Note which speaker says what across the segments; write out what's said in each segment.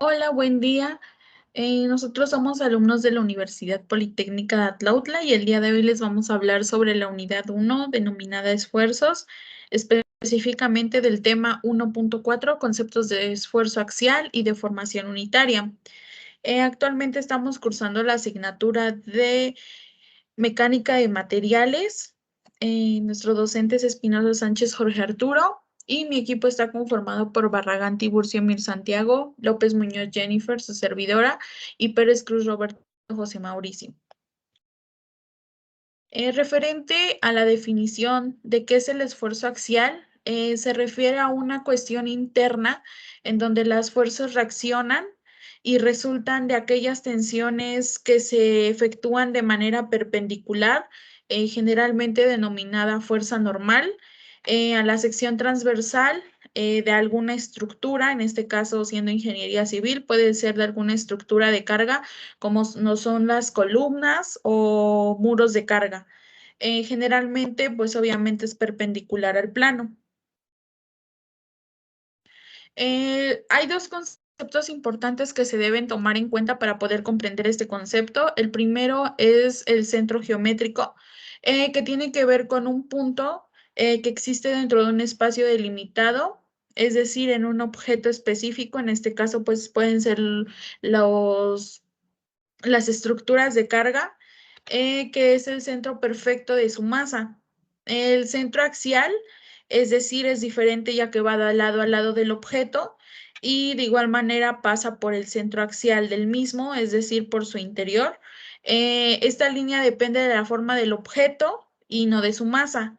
Speaker 1: Hola, buen día. Nosotros somos alumnos de la Universidad Politécnica de Atlautla y el día de hoy les vamos a hablar sobre la unidad 1 denominada esfuerzos, específicamente del tema 1.4, conceptos de esfuerzo axial y de formación unitaria. Actualmente estamos cursando la asignatura de mecánica de materiales. Nuestro docente es Espinosa Sánchez Jorge Arturo y mi equipo está conformado por Barragán Tiburcio Mir Santiago, López Muñoz Jennifer, su servidora, y Pérez Cruz Roberto José Mauricio. Referente a la definición de qué es el esfuerzo axial, se refiere a una cuestión interna en donde las fuerzas reaccionan y resultan de aquellas tensiones que se efectúan de manera perpendicular, generalmente denominada fuerza normal, a la sección transversal de alguna estructura, en este caso siendo ingeniería civil, puede ser de alguna estructura de carga, como no son las columnas o muros de carga. Generalmente, pues obviamente es perpendicular al plano. Hay dos conceptos importantes que se deben tomar en cuenta para poder comprender este concepto. El primero es el centro geométrico, que tiene que ver con un punto que existe dentro de un espacio delimitado, es decir, en un objeto específico. En este caso, pues pueden ser los, las estructuras de carga, que es el centro perfecto de su masa. El centro axial, es decir, es diferente ya que va de lado a lado del objeto y de igual manera pasa por el centro axial del mismo, es decir, por su interior. Esta línea depende de la forma del objeto y no de su masa.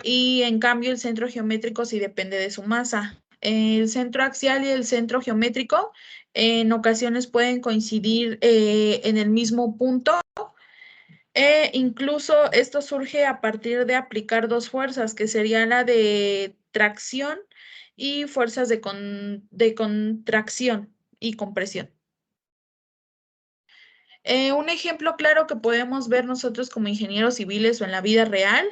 Speaker 1: Y en cambio el centro geométrico sí depende de su masa. El centro axial y el centro geométrico en ocasiones pueden coincidir en el mismo punto. Incluso esto surge a partir de aplicar dos fuerzas, que sería la de tracción y fuerzas de contracción y compresión. Un ejemplo claro que podemos ver nosotros como ingenieros civiles o en la vida real,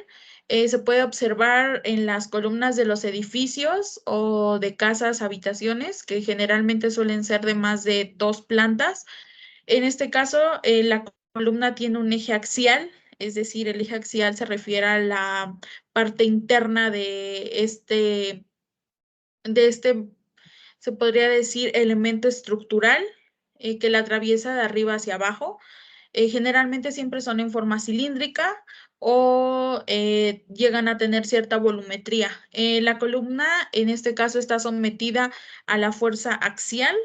Speaker 1: se puede observar en las columnas de los edificios o de casas, habitaciones, que generalmente suelen ser de más de 2 plantas. En este caso, la columna tiene un eje axial, es decir, el eje axial se refiere a la parte interna de este, se podría decir, elemento estructural que la atraviesa de arriba hacia abajo. Generalmente siempre son en forma cilíndrica o llegan a tener cierta volumetría. La columna, en este caso, está sometida a la fuerza axial.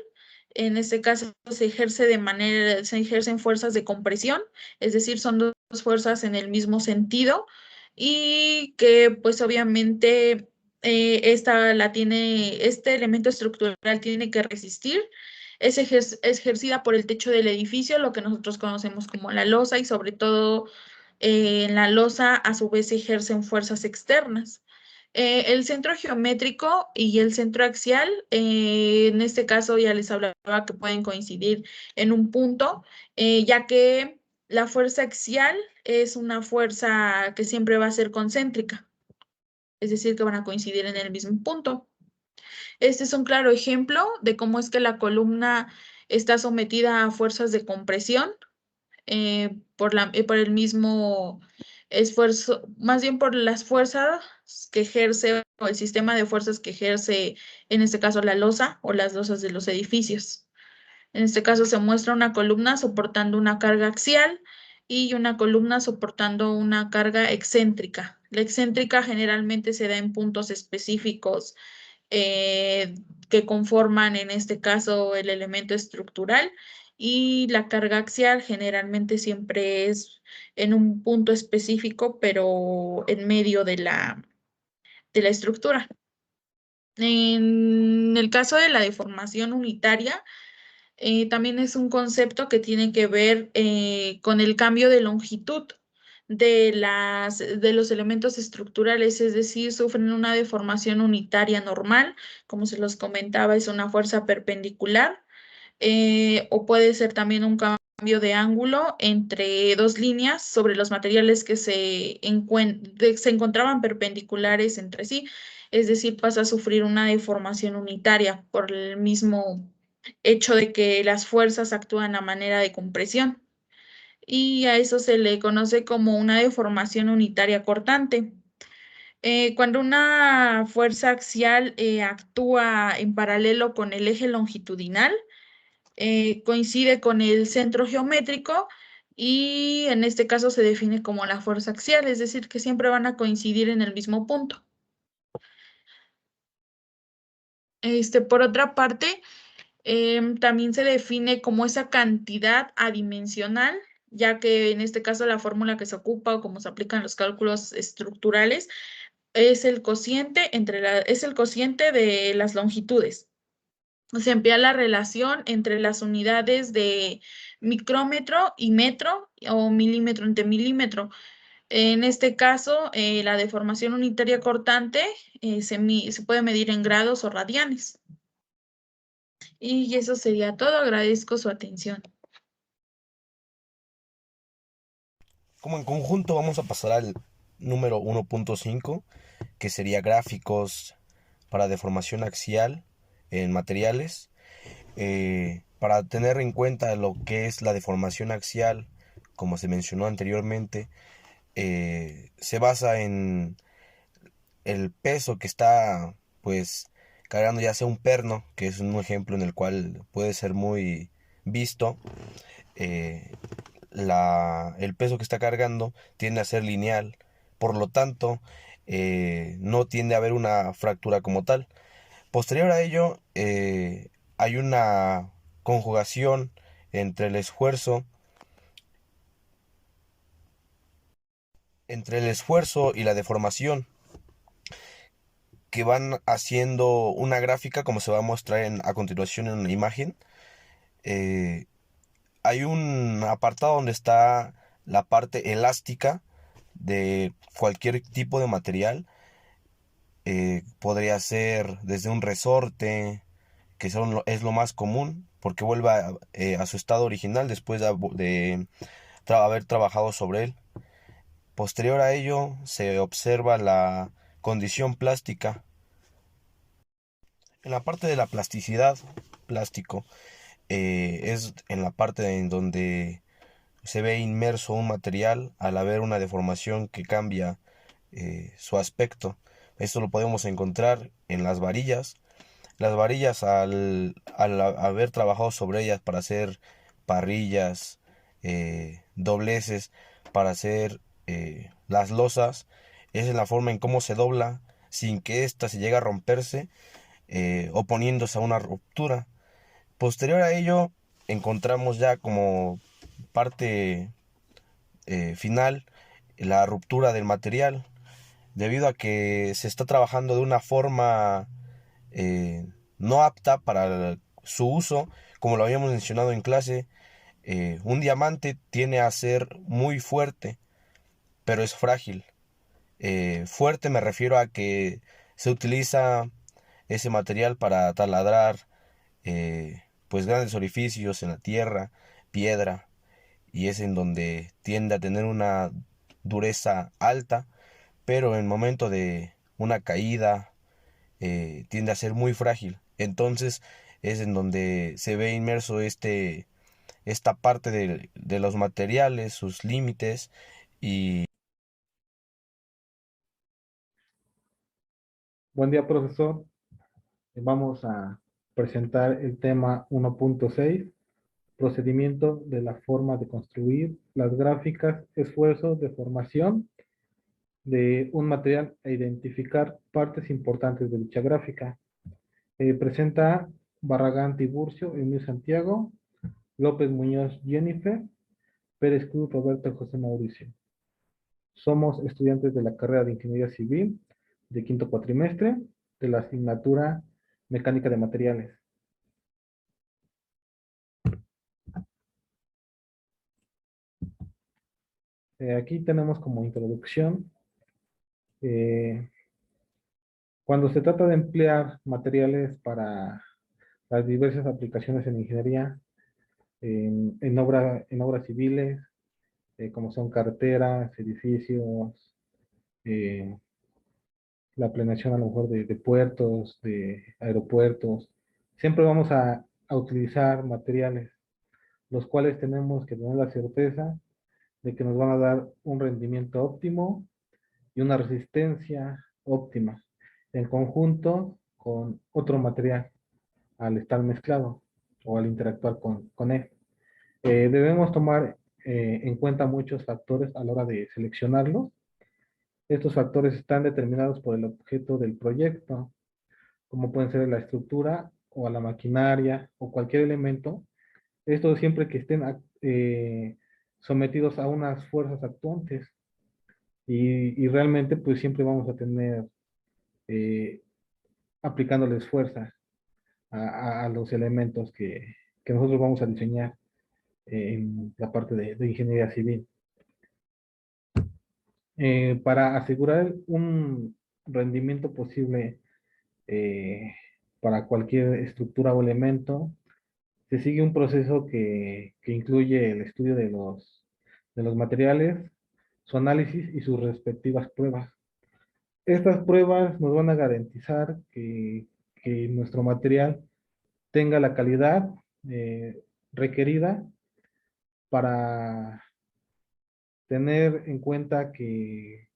Speaker 1: En este caso se ejercen fuerzas de compresión, es decir, son dos fuerzas en el mismo sentido y que pues obviamente este elemento estructural tiene que resistir. Es ejercida por el techo del edificio, lo que nosotros conocemos como la losa, y sobre todo en la losa a su vez se ejercen fuerzas externas. El centro geométrico y el centro axial, en este caso ya les hablaba que pueden coincidir en un punto, ya que la fuerza axial es una fuerza que siempre va a ser concéntrica, es decir, que van a coincidir en el mismo punto. Este es un claro ejemplo de cómo es que la columna está sometida a fuerzas de compresión por el mismo esfuerzo, más bien por las fuerzas que ejerce o el sistema de fuerzas que ejerce, en este caso, la losa o las losas de los edificios. En este caso se muestra una columna soportando una carga axial y una columna soportando una carga excéntrica. La excéntrica generalmente se da en puntos específicos eh, que conforman en este caso el elemento estructural, y la carga axial generalmente siempre es en un punto específico, pero en medio de la estructura. En el caso de la deformación unitaria, también es un concepto que tiene que ver con el cambio de longitud de los elementos estructurales, es decir, sufren una deformación unitaria normal, como se los comentaba, es una fuerza perpendicular, o puede ser también un cambio de ángulo entre dos líneas sobre los materiales que se encontraban perpendiculares entre sí, es decir, pasa a sufrir una deformación unitaria por el mismo hecho de que las fuerzas actúan a manera de compresión. Y a eso se le conoce como una deformación unitaria cortante. Cuando una fuerza axial actúa en paralelo con el eje longitudinal, coincide con el centro geométrico y en este caso se define como la fuerza axial, es decir, que siempre van a coincidir en el mismo punto. Por otra parte, también se define como esa cantidad adimensional, ya que en este caso la fórmula que se ocupa o como se aplican los cálculos estructurales es el cociente de las longitudes. Se emplea la relación entre las unidades de micrómetro y metro o milímetro entre milímetro. En este caso, la deformación unitaria cortante se puede medir en grados o radianes. Y eso sería todo. Agradezco su atención.
Speaker 2: Como en conjunto vamos a pasar al número 1.5, que sería gráficos para deformación axial en materiales. Para tener en cuenta lo que es la deformación axial, como se mencionó anteriormente, se basa en el peso que está pues cargando, ya sea un perno, que es un ejemplo en el cual puede ser muy visto. eh, el peso que está cargando tiende a ser lineal, por lo tanto no tiende a haber una fractura como tal. Posterior a ello, hay una conjugación entre el esfuerzo y la deformación, que van haciendo una gráfica como se va a mostrar a continuación en una imagen. Eh, Hay un apartado donde está la parte elástica de cualquier tipo de material. Podría ser desde un resorte, que es lo más común, porque vuelve a su estado original después de haber trabajado sobre él. Posterior a ello se observa la condición plástica. En la parte de la plasticidad, plástico, es en la parte en donde se ve inmerso un material al haber una deformación que cambia su aspecto. Esto lo podemos encontrar en las varillas. Las varillas, al haber trabajado sobre ellas para hacer parrillas, dobleces, para hacer las losas, es en la forma en cómo se dobla sin que ésta se llegue a romperse, oponiéndose a una ruptura. Posterior a ello, encontramos ya como parte final la ruptura del material, debido a que se está trabajando de una forma no apta para su uso. Como lo habíamos mencionado en clase, un diamante tiene a ser muy fuerte, pero es frágil. Fuerte me refiero a que se utiliza ese material para taladrar pues grandes orificios en la tierra, piedra, y es en donde tiende a tener una dureza alta, pero en el momento de una caída tiende a ser muy frágil. Entonces es en donde se ve inmerso esta parte de los materiales, sus límites y...
Speaker 3: Buen día, profesor. Vamos a presentar el tema 1.6, procedimiento de la forma de construir las gráficas, esfuerzos de formación de un material e identificar partes importantes de dicha gráfica. Presenta Barragán Tiburcio, Emilio Santiago, López Muñoz Jennifer, Pérez Cruz Roberto José Mauricio. Somos estudiantes de la carrera de Ingeniería Civil de quinto cuatrimestre de la asignatura Mecánica de Materiales. Aquí tenemos como introducción, eh, cuando se trata de emplear materiales para las diversas aplicaciones en ingeniería, en obras civiles, como son carreteras, edificios, eh, la planeación a lo mejor de puertos, de aeropuertos, siempre vamos a a utilizar materiales, los cuales tenemos que tener la certeza de que nos van a dar un rendimiento óptimo y una resistencia óptima en conjunto con otro material al estar mezclado o al interactuar con él. Debemos tomar en cuenta muchos factores a la hora de seleccionarlos. Estos factores están determinados por el objeto del proyecto, como pueden ser la estructura o a la maquinaria o cualquier elemento. Esto siempre que estén sometidos a unas fuerzas actuantes y realmente pues siempre vamos a tener eh, aplicándoles fuerza a los elementos que nosotros vamos a diseñar en la parte de ingeniería civil. Para asegurar un rendimiento posible para cualquier estructura o elemento, se sigue un proceso que incluye el estudio de los materiales, su análisis y sus respectivas pruebas. Estas pruebas nos van a garantizar que nuestro material tenga la calidad requerida para tener en cuenta que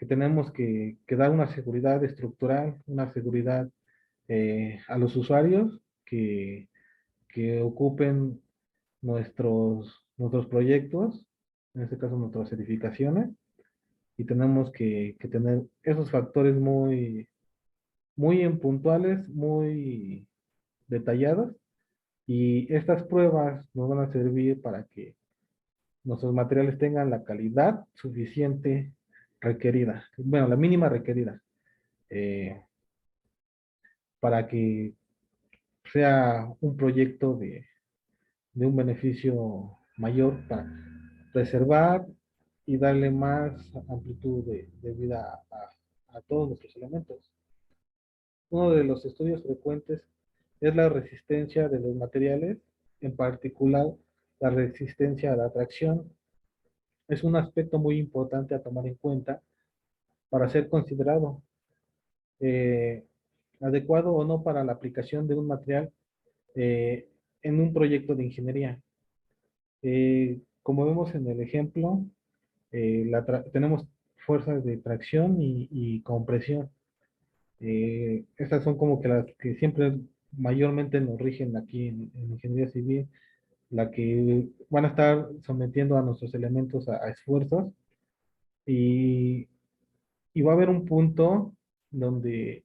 Speaker 3: tenemos que dar una seguridad estructural, una seguridad a los usuarios que ocupen nuestros proyectos, en este caso nuestras certificaciones, y tenemos que tener esos factores muy puntuales, muy detallados, y estas pruebas nos van a servir para que nuestros materiales tengan la calidad suficiente requerida, bueno, la mínima requerida, eh, para que sea un proyecto de un beneficio mayor para preservar y darle más amplitud de vida a todos nuestros elementos. Uno de los estudios frecuentes es la resistencia de los materiales, en particular la resistencia a la tracción. Es un aspecto muy importante a tomar en cuenta para ser considerado eh, adecuado o no para la aplicación de un material en un proyecto de ingeniería. Como vemos en el ejemplo, tenemos fuerzas de tracción y compresión. Estas son como que las que siempre mayormente nos rigen aquí en ingeniería civil, la que van a estar sometiendo a nuestros elementos a esfuerzos y, y va a haber un punto donde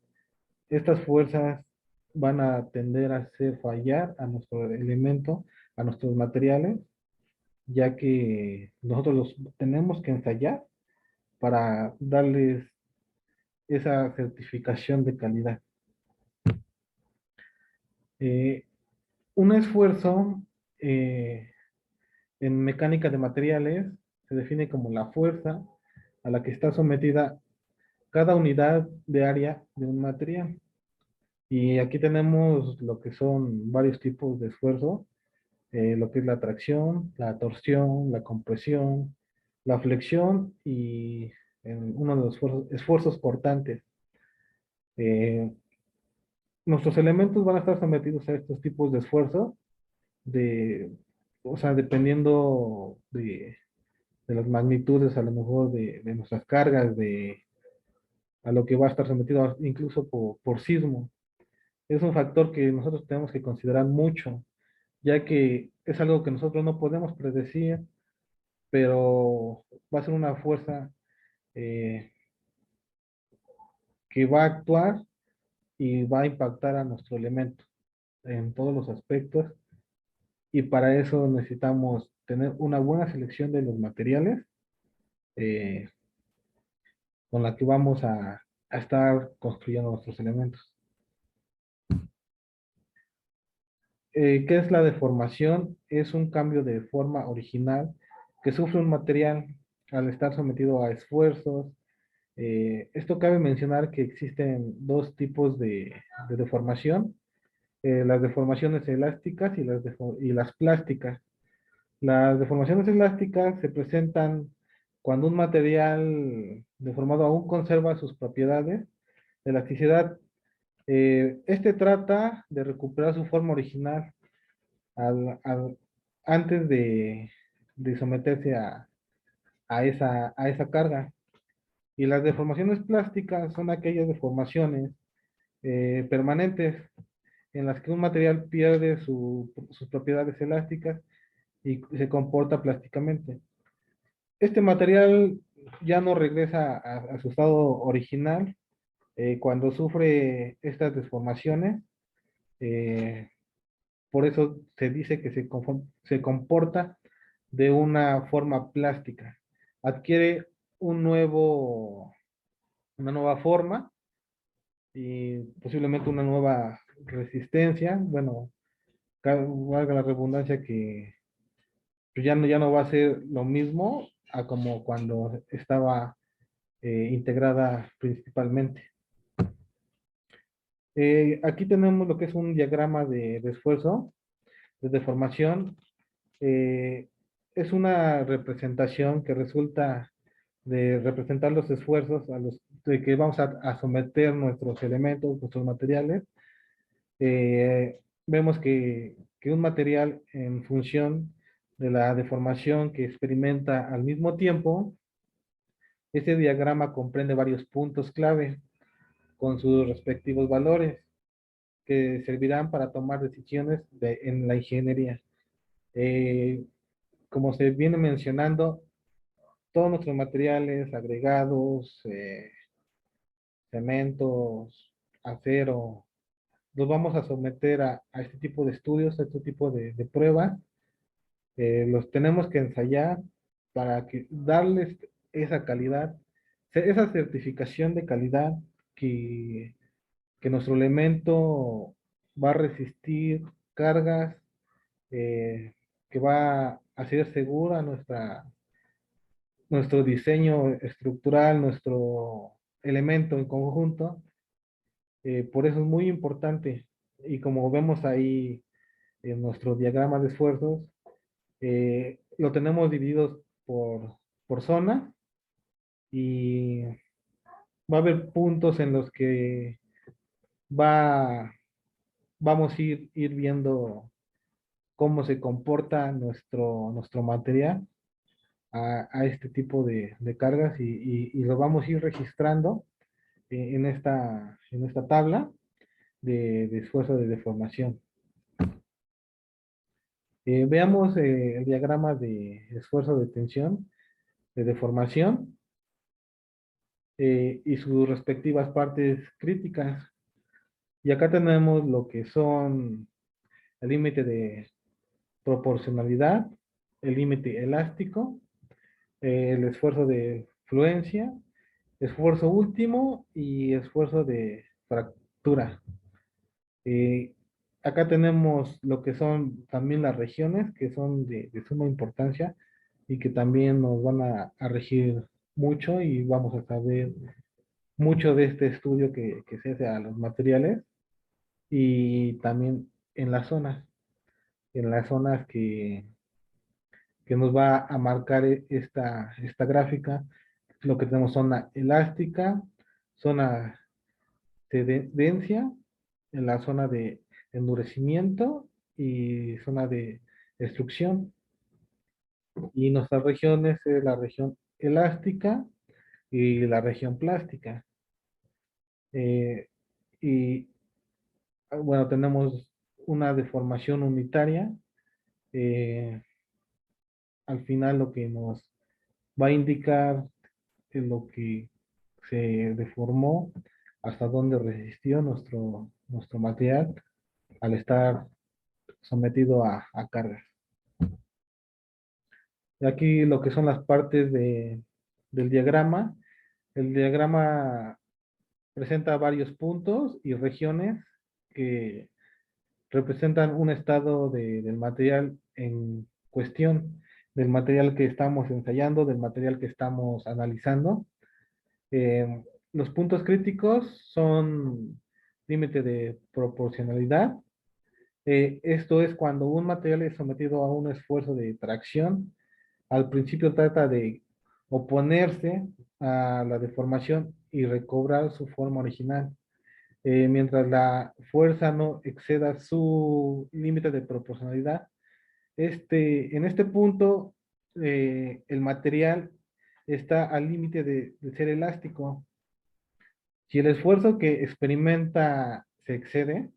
Speaker 3: estas fuerzas van a tender a hacer fallar a nuestro elemento, a nuestros materiales, ya que nosotros los tenemos que ensayar para darles esa certificación de calidad. Eh, un esfuerzo en mecánica de materiales se define como la fuerza a la que está sometida cada unidad de área de un material. Y aquí tenemos lo que son varios tipos de esfuerzo, lo que es la tracción, la torsión, la compresión, la flexión y uno de los esfuerzos cortantes. Eh, Nuestros elementos van a estar sometidos a estos tipos de esfuerzos, o sea, dependiendo de las magnitudes a lo mejor de nuestras cargas, a lo que va a estar sometido incluso por sismo. Es un factor que nosotros tenemos que considerar mucho, ya que es algo que nosotros no podemos predecir, pero va a ser una fuerza eh, que va a actuar y va a impactar a nuestro elemento en todos los aspectos, y para eso necesitamos tener una buena selección de los materiales eh, con la que vamos a estar construyendo nuestros elementos. ¿Qué es la deformación? Es un cambio de forma original que sufre un material al estar sometido a esfuerzos. Esto cabe mencionar que existen dos tipos de deformación, las deformaciones elásticas y las plásticas. Las deformaciones elásticas se presentan cuando un material deformado aún conserva sus propiedades de elasticidad Este trata de recuperar su forma original antes de someterse a esa carga. Y las deformaciones plásticas son aquellas deformaciones permanentes en las que un material pierde sus propiedades elásticas y se comporta plásticamente. Este material ya no regresa a su estado original cuando sufre estas deformaciones. eh, por eso se dice que se comporta de una forma plástica. Adquiere una nueva forma y posiblemente una nueva resistencia. Bueno, valga la redundancia que pues ya no va a ser lo mismo a como cuando estaba integrada principalmente. Aquí tenemos lo que es un diagrama de esfuerzo, de deformación. Eh, es una representación que resulta de representar los esfuerzos a los de que vamos a someter nuestros elementos, nuestros materiales. Vemos que un material en función de la deformación que experimenta al mismo tiempo, este diagrama comprende varios puntos clave con sus respectivos valores que servirán para tomar decisiones en la ingeniería. Eh, Como se viene mencionando, todos nuestros materiales, agregados, cementos, acero, los vamos a someter a este tipo de estudios, a este tipo de pruebas. Los tenemos que ensayar para darles esa calidad, esa certificación de calidad que, que nuestro elemento va a resistir cargas, que va a ser segura nuestro diseño estructural, nuestro elemento en conjunto. Por eso es muy importante. Y como vemos ahí en nuestro diagrama de esfuerzos, lo tenemos divididos por zona y va a haber puntos en los que va, vamos ir viendo cómo se comporta nuestro material a este tipo de cargas y lo vamos a ir registrando en esta tabla de esfuerzo de deformación. Veamos el diagrama de esfuerzo de tensión, de deformación y sus respectivas partes críticas. Y acá tenemos lo que son el límite de proporcionalidad, el límite elástico, el esfuerzo de fluencia, esfuerzo último y esfuerzo de fractura. Eh, Acá tenemos lo que son también las regiones, que son de suma importancia y que también nos van a regir mucho y vamos a saber mucho de este estudio que se hace a los materiales y también en las zonas que nos va a marcar esta gráfica. Lo que tenemos zona elástica, zona de densia, en la zona de endurecimiento y zona de destrucción. Y nuestras regiones es la región elástica y la región plástica. Eh, y bueno, tenemos una deformación unitaria. eh, Al final lo que nos va a indicar es lo que se deformó, hasta dónde resistió nuestro material al estar sometido a cargas. Y aquí lo que son las partes del diagrama. El diagrama presenta varios puntos y regiones que representan un estado del material en cuestión, del material que estamos ensayando, del material que estamos analizando. Los puntos críticos son límite de proporcionalidad. Esto es cuando un material es sometido a un esfuerzo de tracción. Al principio trata de oponerse a la deformación y recobrar su forma original. mientras la fuerza no exceda su límite de proporcionalidad. En este punto, el material está al límite de ser elástico. Si el esfuerzo que experimenta se excede,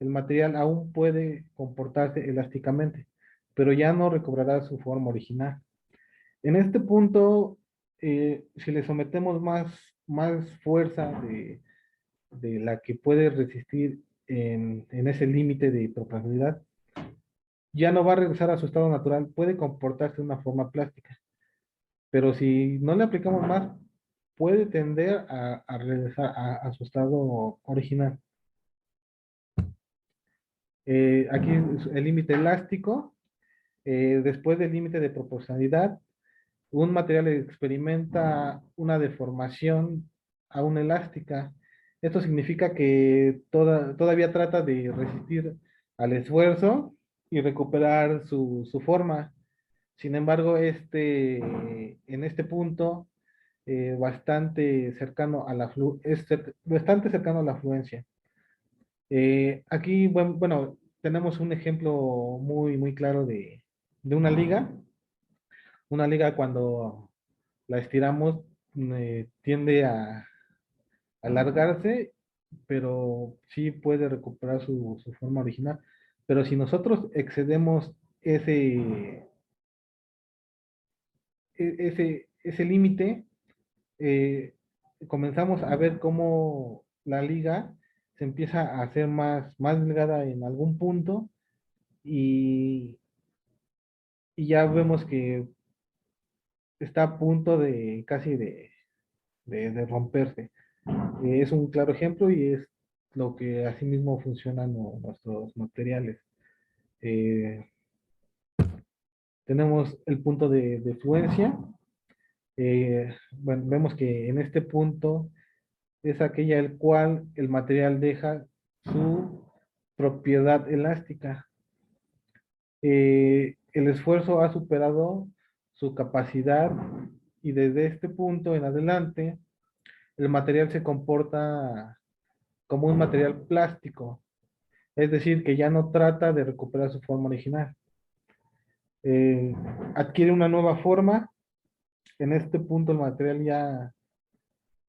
Speaker 3: el material aún puede comportarse elásticamente, pero ya no recobrará su forma original. En este punto, si le sometemos más fuerza de la que puede resistir en ese límite de proporcionalidad, ya no va a regresar a su estado natural, puede comportarse de una forma plástica, pero si no le aplicamos más, puede tender a regresar a su estado original. Aquí el límite elástico, después del límite de proporcionalidad, un material experimenta una deformación aún elástica. Esto significa que todavía trata de resistir al esfuerzo y recuperar su forma. Sin embargo, en este punto, bastante cercano a bastante cercano a la fluencia. Aquí, bueno, tenemos un ejemplo muy claro de una liga. Una liga cuando la estiramos tiende a alargarse, pero sí puede recuperar su forma original. Pero si nosotros excedemos ese límite, eh, comenzamos a ver cómo la liga se empieza a hacer más delgada en algún punto y, y ya vemos que está a punto de casi de romperse. Es un claro ejemplo y es lo que asimismo funcionan nuestros materiales. Eh, Tenemos el punto de fluencia. Bueno, vemos que en este punto es aquella el cual el material deja su propiedad elástica. El esfuerzo ha superado su capacidad y desde este punto en adelante el material se comporta como un material plástico, es decir, que ya no trata de recuperar su forma original. Eh, Adquiere una nueva forma. En este punto el material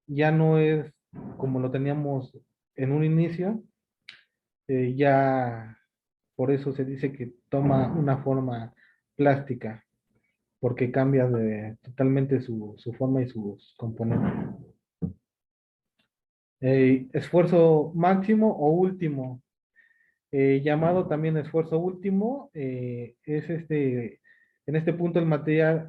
Speaker 3: ya no es como lo teníamos en un inicio, ya por eso se dice que toma una forma plástica, porque cambia totalmente su forma y sus componentes. Esfuerzo máximo o último, llamado también esfuerzo último, en este punto el material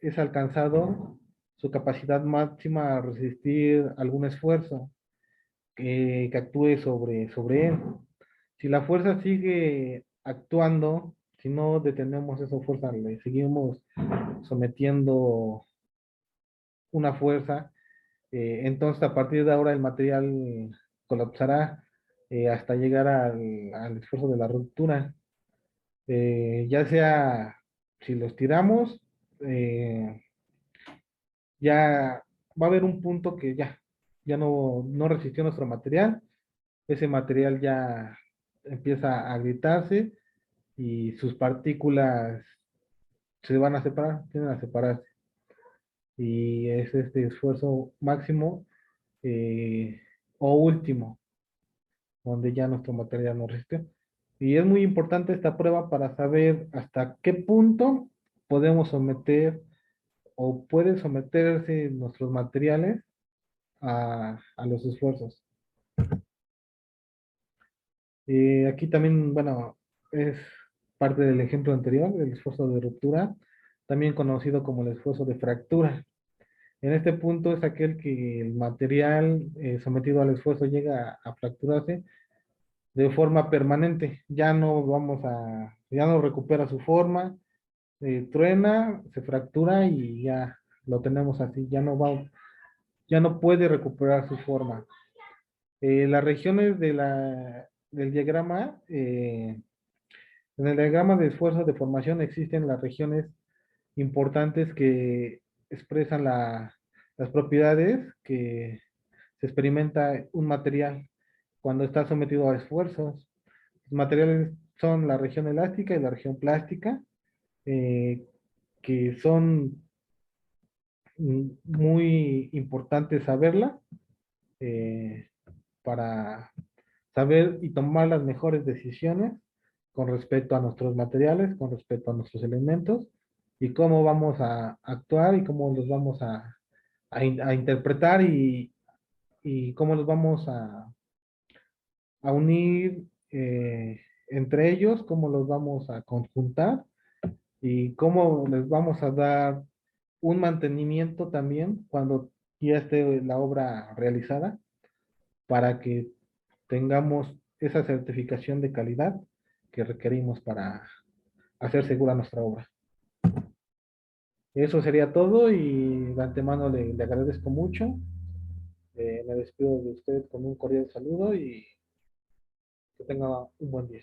Speaker 3: es alcanzado su capacidad máxima a resistir algún esfuerzo que actúe sobre él. Si la fuerza sigue actuando, si no detenemos esa fuerza, le seguimos sometiendo una fuerza, entonces a partir de ahora el material colapsará hasta llegar al esfuerzo de la ruptura. Ya sea si lo estiramos, ya va a haber un punto que ya no resistió nuestro material, ese material ya empieza a agrietarse y sus partículas se van a separar, tienden a separarse. Y es este esfuerzo máximo eh, o último, donde ya nuestro material no resiste. Y es muy importante esta prueba para saber hasta qué punto podemos someter o pueden someterse nuestros materiales a los esfuerzos. Aquí también, bueno, es parte del ejemplo anterior, el esfuerzo de ruptura, también conocido como el esfuerzo de fractura. En este punto es aquel que el material sometido al esfuerzo llega a fracturarse de forma permanente. Ya no recupera su forma, truena, se fractura y ya lo tenemos así, ya no puede recuperar su forma. Las regiones del diagrama, en el diagrama de esfuerzo de formación existen las regiones importantes que expresan las propiedades que se experimenta un material. cuando está sometido a esfuerzos. Los materiales son la región elástica y la región plástica, que son muy importantes saberla, eh, para saber y tomar las mejores decisiones con respecto a nuestros materiales, con respecto a nuestros elementos y cómo vamos a actuar y cómo los vamos a interpretar y cómo los vamos a unir entre ellos, cómo los vamos a conjuntar y cómo les vamos a dar un mantenimiento también cuando ya esté la obra realizada para que tengamos esa certificación de calidad que requerimos para hacer segura nuestra obra. Eso sería todo y de antemano le agradezco mucho. Me despido de usted con un cordial saludo y que tenga un buen día.